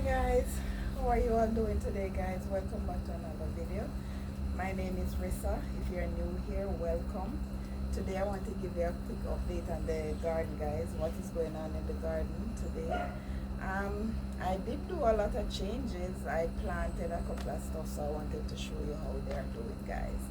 Guys, how are you all doing today, guys? Welcome back to another video. My name is Rissa. If you're new here, welcome. Today I want to give you a quick update on the garden, guys. What is going on in the garden today? I did do a lot of changes. I planted a couple of stuff, so I wanted to show you how they're doing, guys.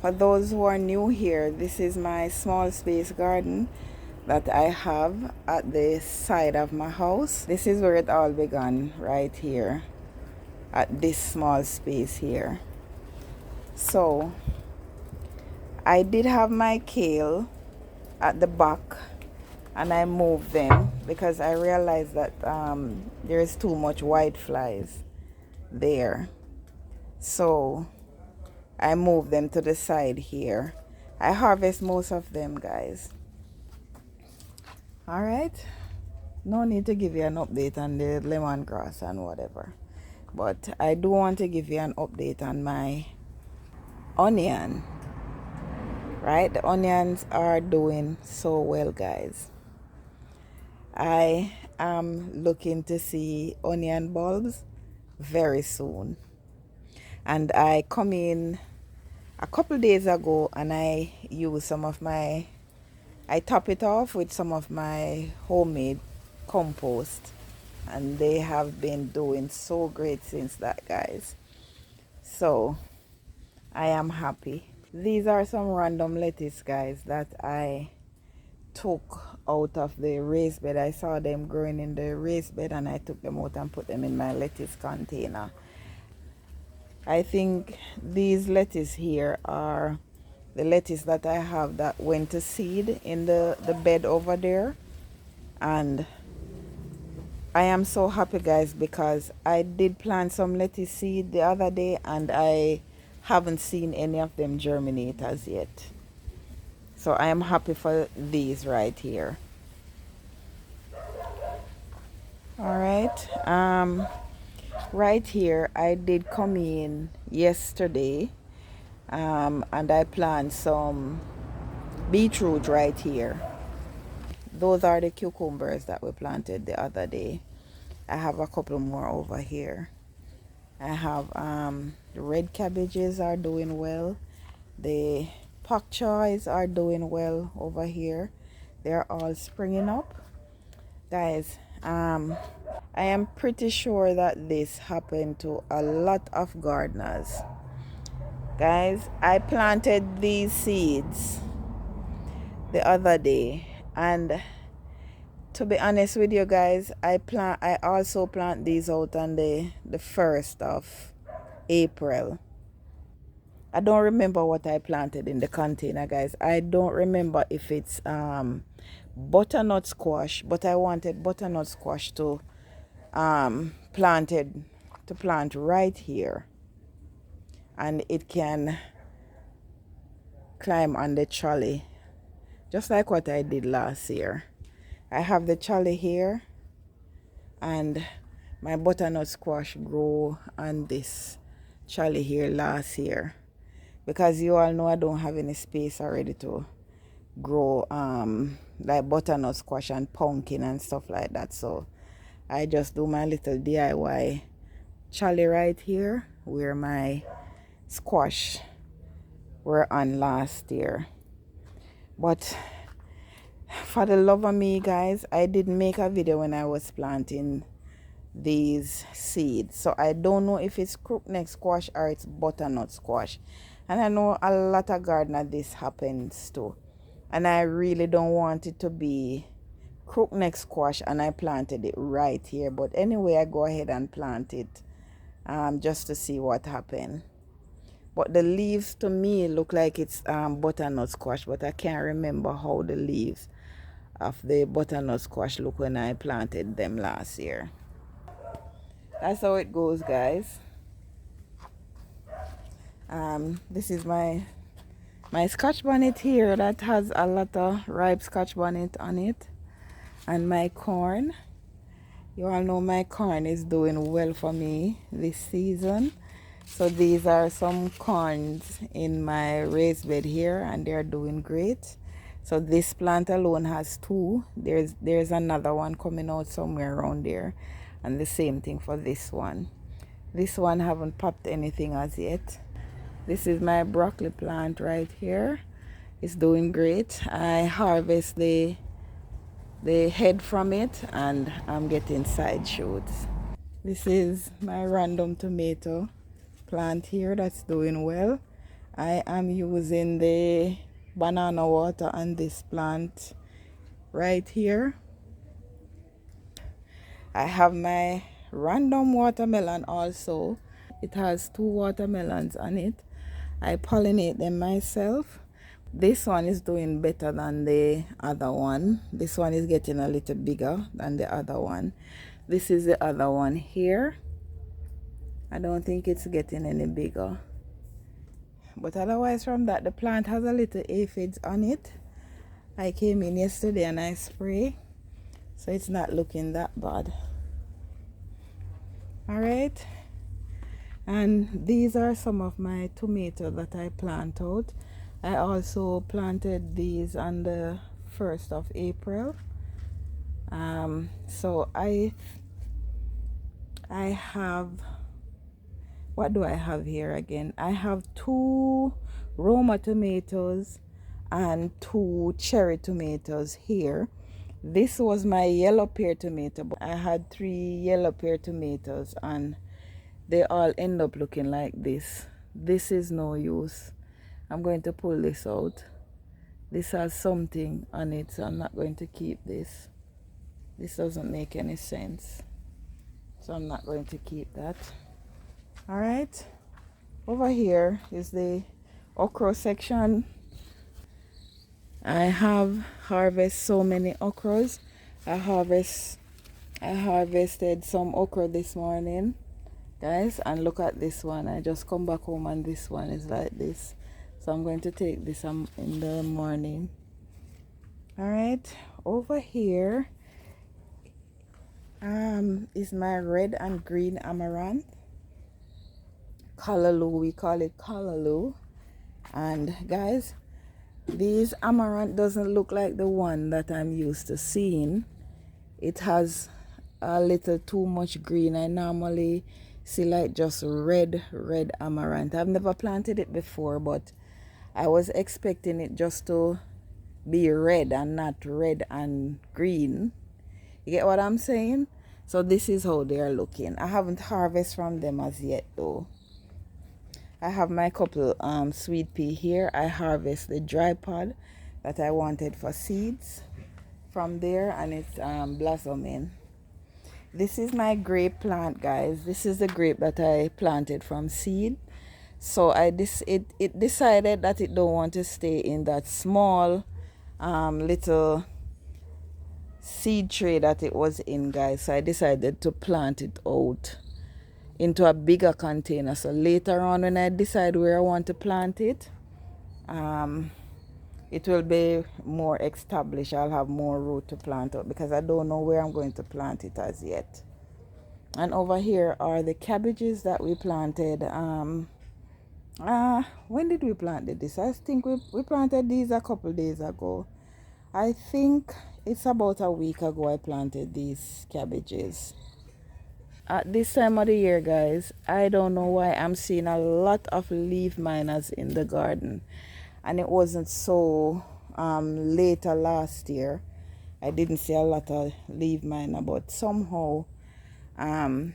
For those who are new here, this is my small space garden that I have at the side of my house. This is where it all began, right here at this small space here. So I did have my kale at the back and I moved them because I realized that there's too much white flies there. So I move them to the side here. I harvest most of them, guys. All right. No need to give you an update on the lemongrass and whatever. But I do want to give you an update on my onion. Right? The onions are doing so well, guys. I am looking to see onion bulbs very soon. And I come in a couple days ago and I use I top it off with some of my homemade compost, and they have been doing so great since that, guys. So I am happy. These are some random lettuce, guys, that I took out of the raised bed. I saw them growing in the raised bed and I took them out and put them in my lettuce container. I think these lettuce here are the lettuce that I have that went to seed in the bed over there. And I am so happy, guys, because I did plant some lettuce seed the other day and I haven't seen any of them germinate as yet. So I am happy for these right here. All right. Right here, I did come in yesterday and I planted some beetroot right here. Those are the cucumbers that we planted the other day. I have a couple more over here. I have the red cabbages are doing well. The pak choys are doing well over here. They're all springing up. Guys, I am pretty sure that this happened to a lot of gardeners. Guys, I planted these seeds the other day, and to be honest with you guys, I also plant these out on the 1st of April. I don't remember what I planted in the container, guys. I don't remember if it's butternut squash, but I wanted butternut squash to plant right here, and it can climb on the trolley just like what I did last year. I have the trolley here and my butternut squash grew on this trolley here last year, because you all know I don't have any space already to grow like butternut squash and pumpkin and stuff like that. So I just do my little DIY trolley right here where my squash were on last year. But for the love of me, guys, I didn't make a video when I was planting these seeds, so I don't know if it's crookneck squash or it's butternut squash. And I know a lot of gardeners this happens to, and I really don't want it to be crookneck squash, and I planted it right here. But anyway, I go ahead and plant it just to see what happened. But the leaves to me look like it's butternut squash, but I can't remember how the leaves of the butternut squash look when I planted them last year. That's how it goes, guys. This is my scotch bonnet here that has a lot of ripe scotch bonnet on it, and my corn. You all know my corn is doing well for me this season. So these are some corns in my raised bed here, and they're doing great. So this plant alone has two. There's another one coming out somewhere around there, and the same thing for this one. This one haven't popped anything as yet. This is my broccoli plant right here. It's doing great. I harvest the head from it and I'm getting side shoots. This is my random tomato plant here that's doing well. I am using the banana water on this plant right here. I have my random watermelon also. It has two watermelons on it. I pollinate them myself. This one is doing better than the other one. This one is getting a little bigger than the other one. This is the other one here. I don't think it's getting any bigger. But otherwise from that, the plant has a little aphids on it. I came in yesterday and I spray. So it's not looking that bad. Alright. And these are some of my tomatoes that I plant out. I also planted these on the 1st of April. So I have, what do I have here again? I have 2 Roma tomatoes and 2 cherry tomatoes here. This was my yellow pear tomato. I had 3 yellow pear tomatoes and they all end up looking like this. This is no use. I'm going to pull this out. This has something on it, so I'm not going to keep this. This doesn't make any sense. So I'm not going to keep that. Alright. Over here is the okra section. I have harvested so many okras. I harvested some okra this morning, guys, and look at this one. I just come back home and this one is like this. So I'm going to take this in the morning. Alright, over here is my red and green amaranth. Callaloo, we call it callaloo. And guys, this amaranth doesn't look like the one that I'm used to seeing. It has a little too much green. I normally see like just red amaranth. I've never planted it before, but I was expecting it just to be red and not red and green. You get what I'm saying? So this is how they are looking. I haven't harvested from them as yet though. I have my couple sweet pea here. I harvest the dry pod that I wanted for seeds from there, and it's blossoming. This is my grape plant, guys. This is the grape that I planted from seed. So it decided that it don't want to stay in that small little seed tray that it was in, guys. So I decided to plant it out into a bigger container. So later on when I decide where I want to plant it, it will be more established. I'll have more room to plant out because I don't know where I'm going to plant it as yet. And over here are the cabbages that we planted. When did we plant this? I think we planted these a couple days ago. I think it's about a week ago I planted these cabbages. At this time of the year, guys, I don't know why I'm seeing a lot of leaf miners in the garden. And it wasn't so later last year. I didn't see a lot of leaf miner, but somehow I'm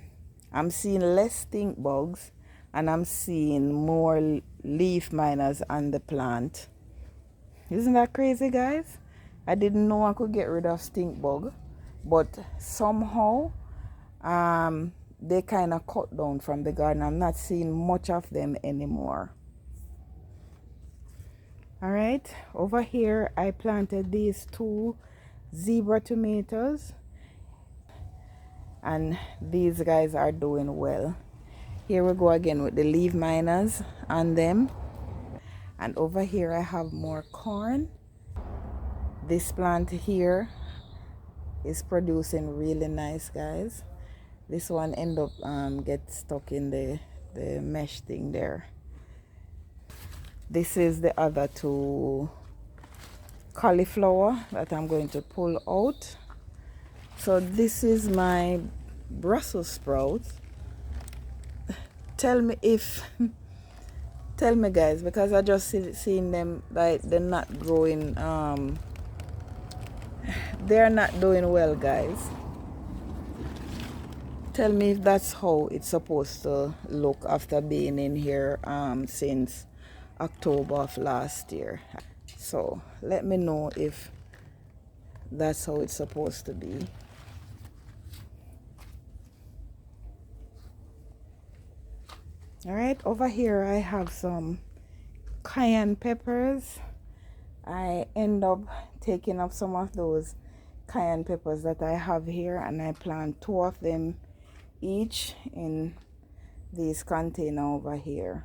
seeing less stink bugs and I'm seeing more leaf miners on the plant. Isn't that crazy, guys? I didn't know I could get rid of stink bug, but somehow they kind of cut down from the garden. I'm not seeing much of them anymore. All right, over here I planted these 2 zebra tomatoes, and these guys are doing well. Here we go again with the leaf miners on them. And over here I have more corn. This plant here is producing really nice, guys. This one end up get stuck in the mesh thing there. This is the other 2 cauliflower that I'm going to pull out. So this is my Brussels sprouts. Tell me if tell me guys, because I just seen them like they're not growing, they're not doing well, guys. Tell me if that's how it's supposed to look after being in here since October of last year. So let me know if that's how it's supposed to be. All right, over here I have some cayenne peppers. I end up taking up some of those cayenne peppers that I have here, and I plant 2 of them each in this container over here.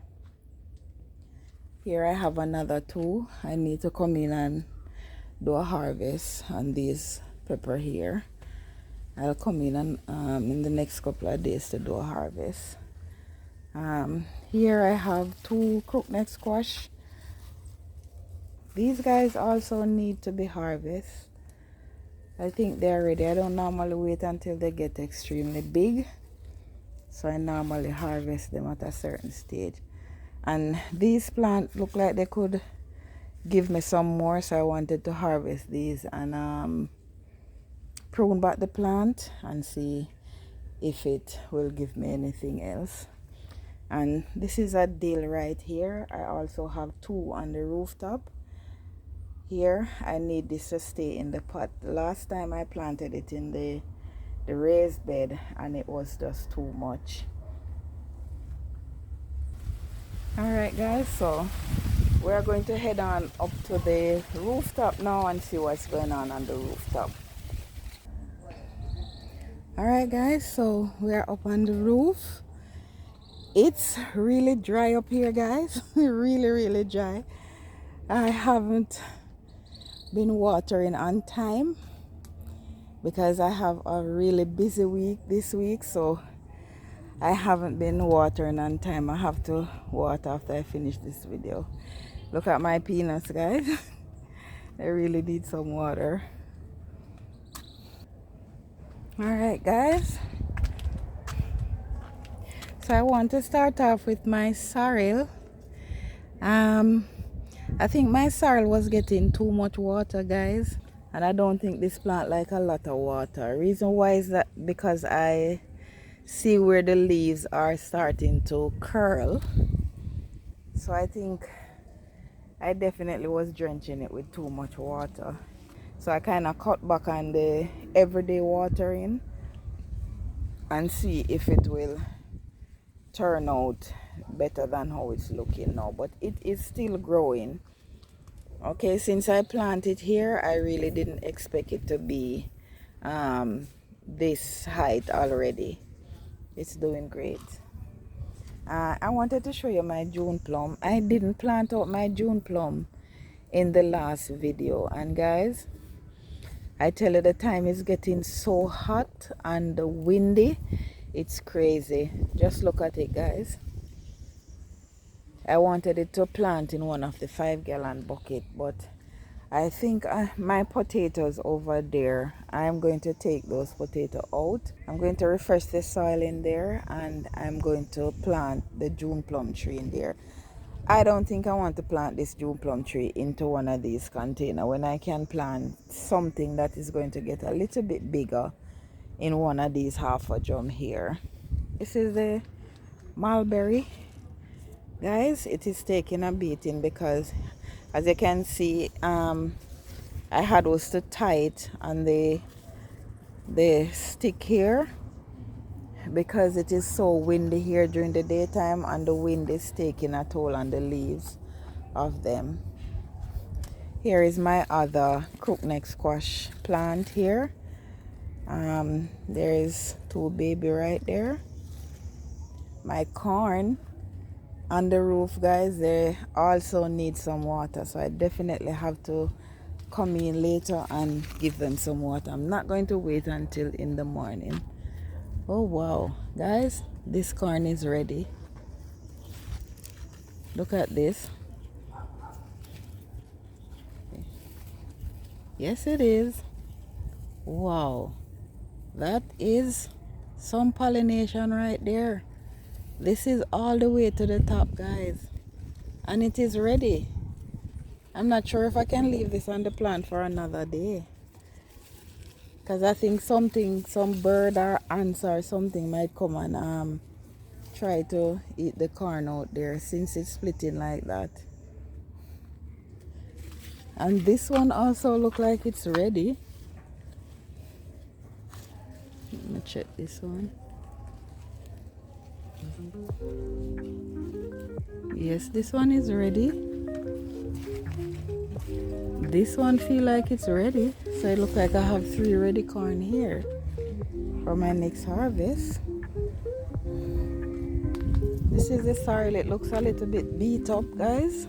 Here I have another 2. I need to come in and do a harvest on these pepper here. I'll come in and in the next couple of days to do a harvest. Here I have 2 crookneck squash. These guys also need to be harvested. I think they're ready. I don't normally wait until they get extremely big, so I normally harvest them at a certain stage. And these plants look like they could give me some more, so I wanted to harvest these and prune back the plant and see if it will give me anything else. And this is a dill right here. I also have 2 on the rooftop. Here I need this to stay in the pot. The last time I planted it in the raised bed and it was just too much. Alright guys, so we're going to head on up to the rooftop now and see what's going on the rooftop. Alright guys, so we're up on the roof. It's really dry up here, guys. Really dry. I haven't been watering on time because I have a really busy week this week, so I haven't been watering on time. I have to water after I finish this video. Look at my peanuts, guys. They really need some water. Alright guys, so I want to start off with my sorrel. I think my sorrel was getting too much water, guys, and I don't think this plant like a lot of water. Reason why is that because I see where the leaves are starting to curl, so I think I definitely was drenching it with too much water. So I kind of cut back on the everyday watering and see if it will turn out better than how it's looking now. But it is still growing. Okay, since I planted here, I really didn't expect it to be this height already. It's doing great. I wanted to show you my June plum. I didn't plant out my June plum in the last video, and guys, I tell you, the time is getting so hot and windy. It's crazy. Just look at it, guys. I wanted it to plant in one of the 5-gallon bucket, but I think my potatoes over there, I'm going to take those potatoes out. I'm going to refresh the soil in there, and I'm going to plant the June plum tree in there. I don't think I want to plant this June plum tree into one of these containers when I can plant something that is going to get a little bit bigger in one of these half a drum here. This is the mulberry. Guys, it is taking a beating because, as you can see, I had was to tie it on the stick here because it is so windy here during the daytime, and the wind is taking a toll on the leaves of them. Here is my other crookneck squash plant here. There is 2 baby right there. My corn on the roof, guys, they also need some water, so I definitely have to come in later and give them some water. I'm not going to wait until in the morning. Oh wow, guys, this corn is ready. Look at this. Yes, it is. Wow, that is some pollination right there. This is all the way to the top, guys, and it is ready. I'm not sure if I can leave this on the plant for another day, because I think something, some bird or ants or something might come and try to eat the corn out there since it's splitting like that. And this one also look like it's ready. Let me check this one. Yes, this one is ready. This one feel like it's ready. So it look like I have 3 ready corn here for my next harvest. This is the soil. It looks a little bit beat up, guys.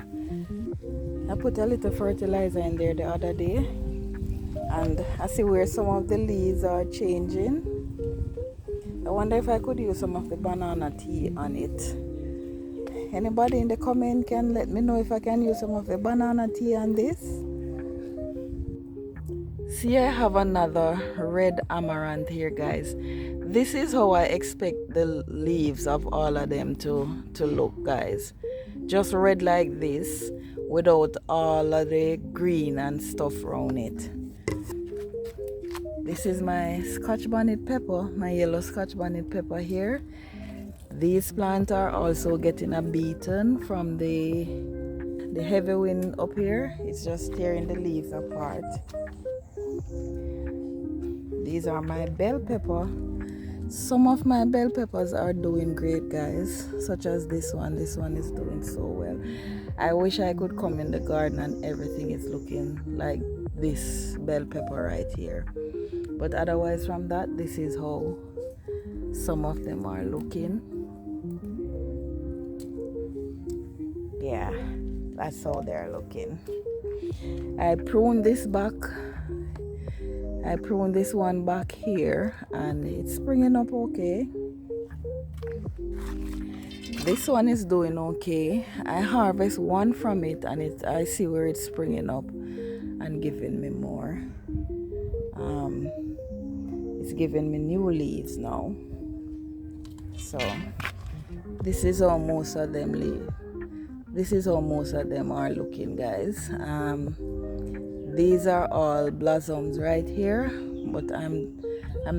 I put a little fertilizer in there the other day, and I see where some of the leaves are changing. I wonder if I could use some of the banana tea on it. Anybody in the comment can let me know if I can use some of the banana tea on this. See, I have another red amaranth here, guys. This is how I expect the leaves of all of them to look, guys. Just red like this without all of the green and stuff around it. This is my Scotch bonnet pepper, my yellow Scotch bonnet pepper here. These plants are also getting a beating from the heavy wind up here. It's just tearing the leaves apart. These are my bell pepper. Some of my bell peppers are doing great, guys, such as this one. This one is doing so well. I wish I could come in the garden and everything is looking like this bell pepper right here. But otherwise from that, this is how some of them are looking. Yeah, that's how they're looking. I pruned this back. I pruned this one back here and it's springing up okay. This one is doing okay. I harvest one from it and I see where it's springing up and giving me more. It's giving me new leaves now. So this is how most of them leave. This is how most of them are looking, guys. These are all blossoms right here, but I'm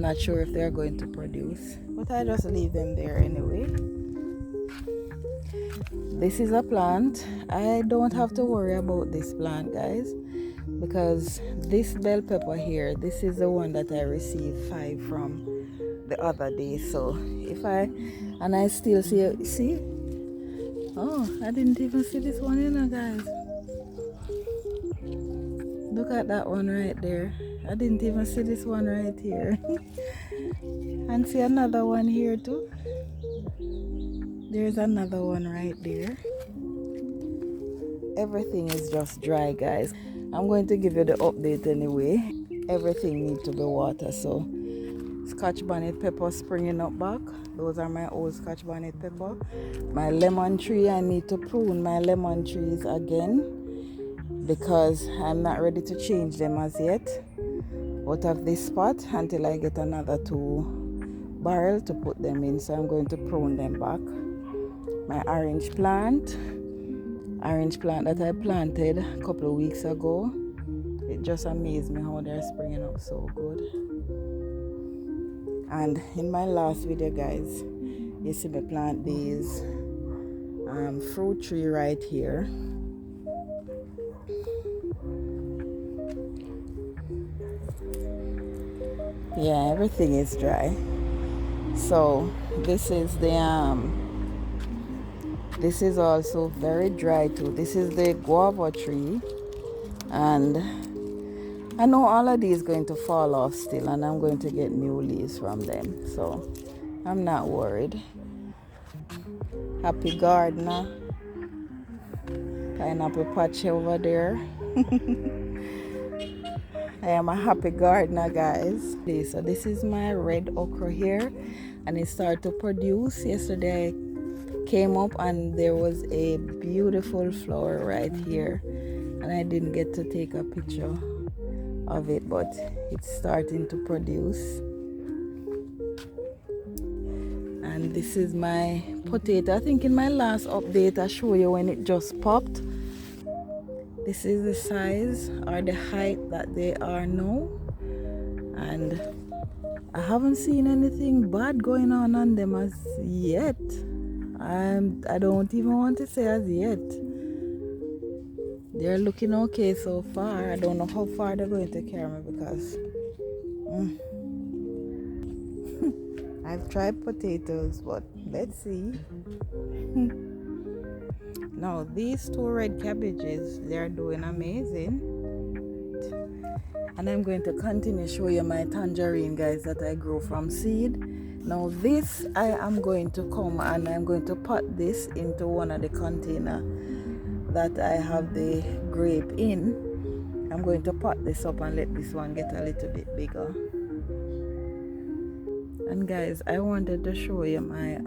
not sure if they're going to produce, but I just leave them there anyway. This is a plant. I don't have to worry about this plant, guys, because this bell pepper here, this is the one that I received 5 from the other day. So if I still see, oh, I didn't even see this one, guys. Look at that one right there. I didn't even see this one right here. And see another one here too. There's another one right there. Everything is just dry, guys. I'm going to give you the update anyway. Everything needs to be watered. So Scotch bonnet pepper springing up back. Those are my old Scotch bonnet pepper. My lemon tree, I need to prune my lemon trees again, because I'm not ready to change them as yet out of this spot until I get another 2 barrels to put them in. So I'm going to prune them back. My orange plant that I planted a couple of weeks ago, it just amazed me how they're springing up so good. And in my last video, guys, you see me plant these fruit tree right here. Yeah, everything is dry. So this is the this is also very dry too. This is the guava tree, and I know all of these going to fall off still, and I'm going to get new leaves from them, so I'm not worried. Happy gardener. Pineapple patch over there. I am a happy gardener, guys. So this is my red okra here, and it started to produce. Yesterday I came up and there was a beautiful flower right here, and I didn't get to take a picture, of it, but it's starting to produce. And this is my potato. I think in my last update I showed you when it just popped. This is the size or the height that they are now, and I haven't seen anything bad going on them as yet. I don't even want to say as yet. They're looking okay so far. I don't know how far they're going to carry me because I've tried potatoes, but let's see. Now these two red cabbages, they're doing amazing. And I'm going to continue show you my tangerine, guys, that I grow from seed. Now this, I am going to come and I'm going to pot this into one of the container that I have the grape in. I'm going to pot this up and let this one get a little bit bigger. And guys, I wanted to show you my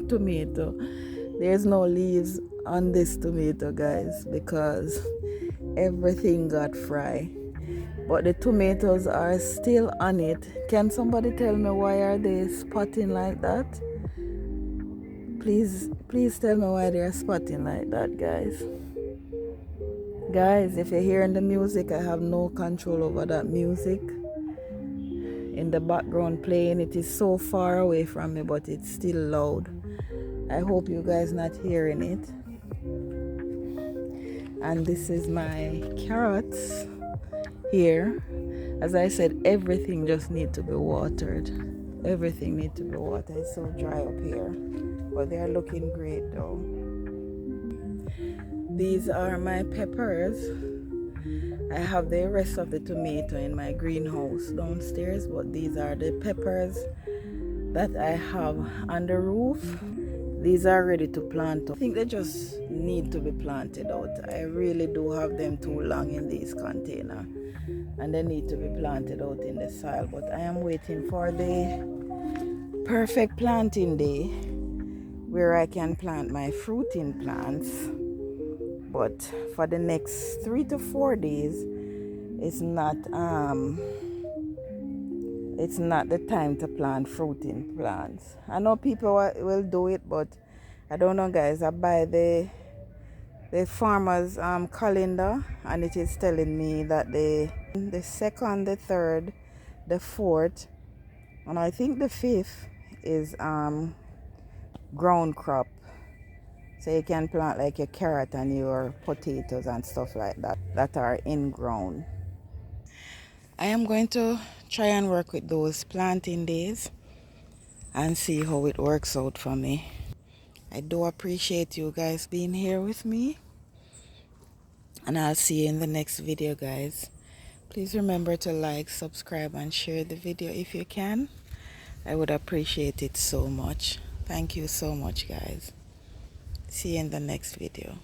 tomato. There's no leaves on this tomato, guys, because everything got fried. But the tomatoes are still on it. Can somebody tell me why are they spotting like that? Please tell me why they're spotting like that, guys. Guys, if you're hearing the music, I have no control over that music in the background playing. It is so far away from me, but it's still loud. I hope you guys not hearing it. And this is my carrots here. As I said, everything just need to be watered. Everything need to be watered. It's so dry up here, but they are looking great though. These are my peppers. I have the rest of the tomato in my greenhouse downstairs, but these are the peppers that I have on the roof. These are ready to plant. I think they just need to be planted out. I really do have them too long in this container, and they need to be planted out in the soil. But I am waiting for the perfect planting day where I can plant my fruiting plants. But for the next 3 to 4 days, it's not the time to plant fruiting plants. I know people will do it, but I don't know, guys. I buy the farmer's calendar, and it is telling me that the 2nd, the 3rd, the 4th, and I think the 5th is ground crop. So you can plant like your carrot and your potatoes and stuff like that are in ground. I am going to try and work with those planting days and see how it works out for me. I do appreciate you guys being here with me, and I'll see you in the next video, guys. Please remember to like, subscribe, and share the video if you can. I would appreciate it so much. Thank you so much, guys. See you in the next video.